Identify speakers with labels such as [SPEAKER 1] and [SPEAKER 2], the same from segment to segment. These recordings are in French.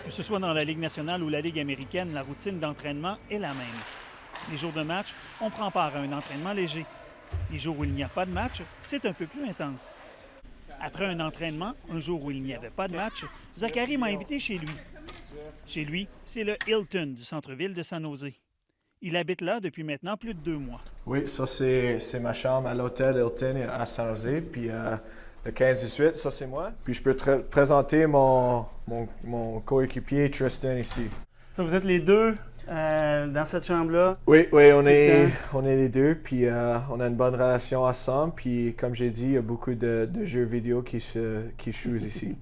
[SPEAKER 1] Que ce soit dans la Ligue nationale ou la Ligue américaine, la routine d'entraînement est la même. Les jours de match, on prend part à un entraînement léger. Les jours où il n'y a pas de match, c'est un peu plus intense. Après un entraînement, un jour où il n'y avait pas de match, Zachary m'a invité chez lui. Chez lui, c'est le Hilton du centre-ville de San Jose. Il habite là depuis maintenant plus de 2 mois.
[SPEAKER 2] Oui, ça c'est ma chambre à l'hôtel Hilton à San Jose. Puis le 15-18, ça c'est moi. Puis je peux te présenter mon coéquipier Tristan ici.
[SPEAKER 1] Ça, vous êtes les deux dans cette chambre-là?
[SPEAKER 2] Oui, on est les deux. Puis on a une bonne relation ensemble. Puis comme j'ai dit, il y a beaucoup de jeux vidéo qui jouent ici.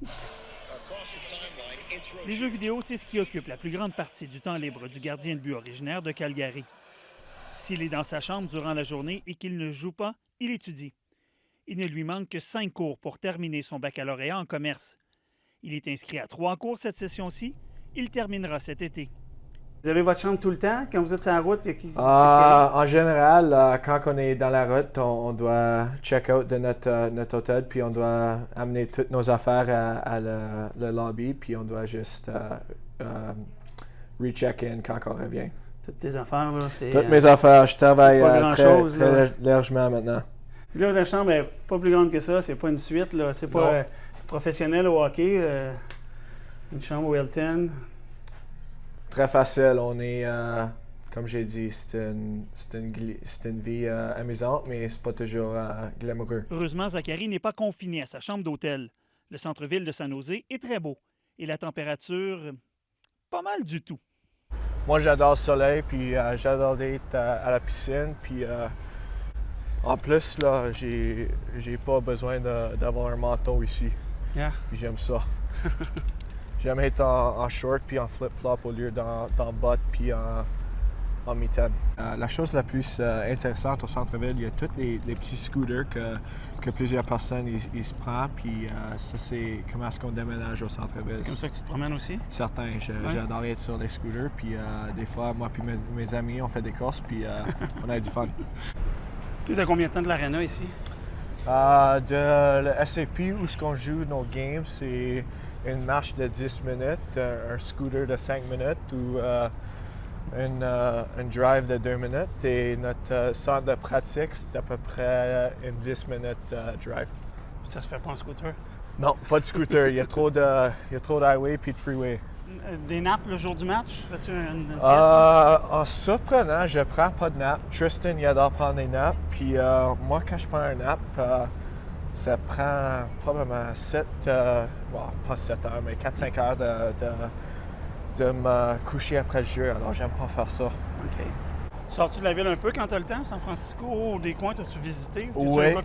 [SPEAKER 1] Les jeux vidéo, c'est ce qui occupe la plus grande partie du temps libre du gardien de but originaire de Calgary. S'il est dans sa chambre durant la journée et qu'il ne joue pas, il étudie. Il ne lui manque que 5 cours pour terminer son baccalauréat en commerce. Il est inscrit à 3 cours cette session-ci. Il terminera cet été. Vous avez votre chambre tout le temps? Quand vous êtes sur la route, qu'est-ce qui arrive?
[SPEAKER 2] En général, quand on est dans la route, on doit check-out de notre hôtel, puis on doit amener toutes nos affaires à le lobby, puis on doit juste recheck-in quand on revient.
[SPEAKER 1] Toutes tes affaires, là, c'est...
[SPEAKER 2] Toutes mes affaires, je travaille
[SPEAKER 1] très
[SPEAKER 2] largement maintenant.
[SPEAKER 1] Là, la chambre n'est pas plus grande que ça, c'est pas une suite, là. C'est pas professionnel au hockey. Une chambre au Hilton.
[SPEAKER 2] Très facile. On est, comme j'ai dit, c'est une vie amusante, mais c'est pas toujours glamoureux.
[SPEAKER 1] Heureusement, Zachary n'est pas confiné à sa chambre d'hôtel. Le centre-ville de San Jose est très beau. Et la température, pas mal du tout.
[SPEAKER 2] Moi, j'adore le soleil, puis j'adore être à la piscine, puis en plus, là, j'ai pas besoin d'avoir un manteau ici.
[SPEAKER 1] Yeah.
[SPEAKER 2] Puis j'aime ça. J'aime être en short puis en flip-flop au lieu d'en bottes puis en mitaine. La chose la plus intéressante au centre-ville, il y a tous les petits scooters que plusieurs personnes ils se prennent. Puis ça, c'est comment est-ce qu'on déménage au centre-ville.
[SPEAKER 1] C'est comme ça que tu te promènes aussi?
[SPEAKER 2] Certain. J'adore être sur les scooters. Puis des fois, moi et mes amis, on fait des courses puis on a du fun.
[SPEAKER 1] Tu es à combien de temps de l'aréna ici?
[SPEAKER 2] De le SAP où ce qu'on joue nos games, c'est une marche de 10 minutes, un scooter de 5 minutes ou un drive de 2 minutes. Et notre centre de pratique, c'est à peu près une 10 minutes drive.
[SPEAKER 1] Ça se fait pas en scooter?
[SPEAKER 2] Non, pas de scooter. Il y a trop d'highway puis de freeway.
[SPEAKER 1] Des nappes le jour du match? Fais-tu une sieste?
[SPEAKER 2] En surprenant, je prends pas de nappe. Tristan, il adore prendre des nappes. Puis moi, quand je prends un nap, ça prend probablement 7, pas 7 heures, mais 4-5 heures de me coucher après le jeu. Alors, j'aime pas faire ça.
[SPEAKER 1] OK. Sors-tu de la ville un peu quand tu as le temps, San Francisco, ou des coins as-tu visité?
[SPEAKER 2] Oui,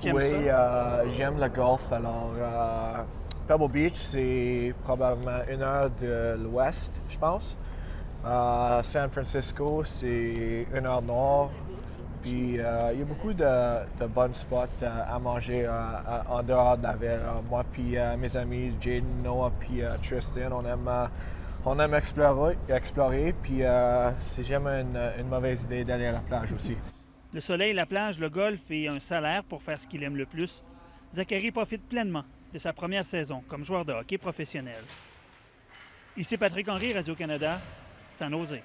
[SPEAKER 2] j'aime le golf. Alors, Pebble Beach, c'est probablement 1 heure de l'ouest, je pense. San Francisco, c'est 1 heure nord. Puis il y a beaucoup de bons spots à manger en dehors de la ville. Moi puis mes amis Jaden, Noah puis Tristan, on aime explorer puis c'est jamais une mauvaise idée d'aller à la plage aussi.
[SPEAKER 1] Le soleil, la plage, le golf et un salaire pour faire ce qu'il aime le plus, Zachary profite pleinement de sa première saison comme joueur de hockey professionnel. Ici Patrick Henry, Radio-Canada, San Jose.